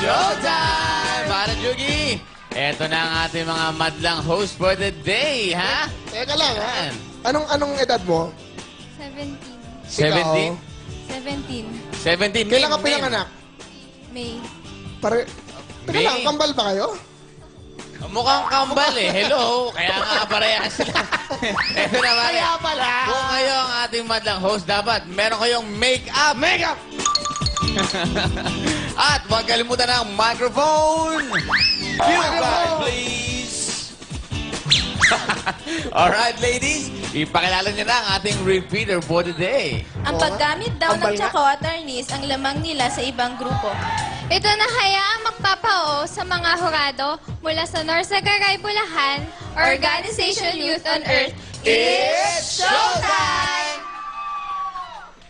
Showtime! Para Jugi, eto na ang ating mga madlang host for the day, ha? Teka lang, ha? Yan. Anong edad mo? 17. 17? 17. 17. Kailan ka May- pinanganak? May. Teka May- lang, kambal ba kayo? Mukhang kambal eh. Hello. Kaya nga parehas sila. Eto naman. Kaya pala. Kung kayo ang ating madlang host, dapat meron kayong make-up. Make-up! At huwag kalimutan ang microphone. Cue card, please. Alright, ladies. Ipakilala niyo na ang ating repeater for the day. Ang paggamit daw Ambal ng nga. Choco attorneys ang lamang nila sa ibang grupo. Ito na hayaang magpapao sa mga hurado mula sa Norsagaray, Bulacan, Organization Youth on Earth. It's Showtime!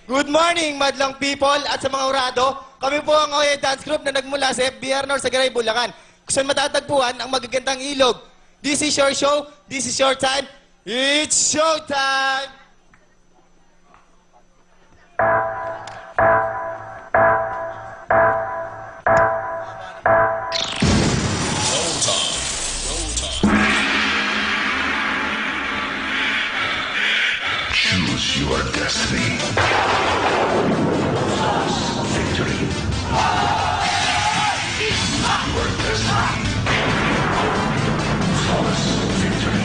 Good morning, madlang people at sa mga urado. Kami po ang Oye Dance Group na nagmula sa FBR Norsagaray, Bulacan. Kung saan matatagpuan ang magagandang ilog. This is your show, this is your time, it's showtime! Choose your destiny. Victory. Choose your destiny. Flawless victory.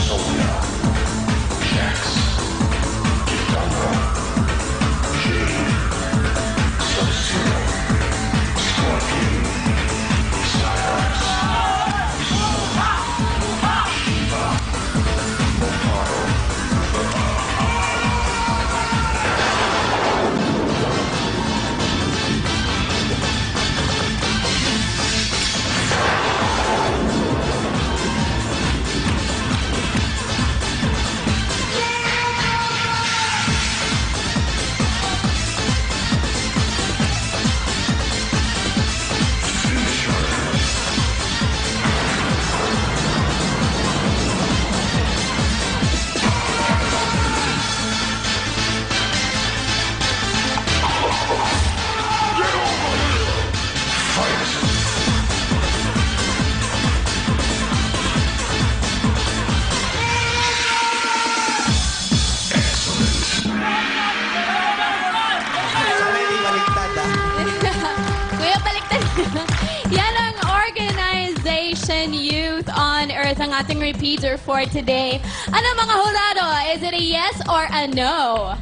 Sonya. Jax. Kitana. Jade. Sub-Zero. Scorpion. Cyrax. Shiva. Motaro. Sana hindi maligtad, ah. Kuya, baliktad. Yan ang Organization Youth on Earth, ang ating repeater for today. Ano mga hurado? Is it a yes or a no?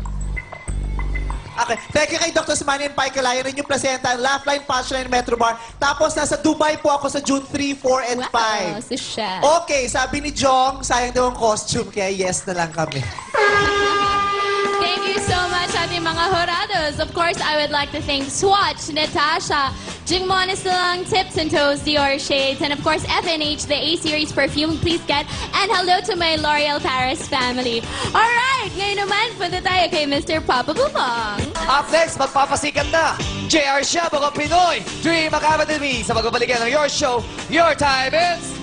Okay, thank you kay Dr. Smani and Pai Kalayan, inyong placenta, Laugh-Line, Punchline, Metro Bar. Tapos nasa Dubai po ako sa June 3, 4, and Wow, 5. si Chef. Okay, sabi ni Jong, sayang daw ang costume, kaya yes na lang kami. Thank you so much, ating mga hurados. Of course, I would like to thank Swatch, Natasha, Jingmon Silang, Tips and Toes, Dior Shades, and of course, FNH, the A-Series perfume, please get. And hello to my L'Oreal Paris family. Alright, ngayon naman, punta tayo kay Mr. Papa Bubong. Up next, magpapasikat na JR Shabago Pinoy Dream Academy sa magbabalikan ng Your Show, Your Time is...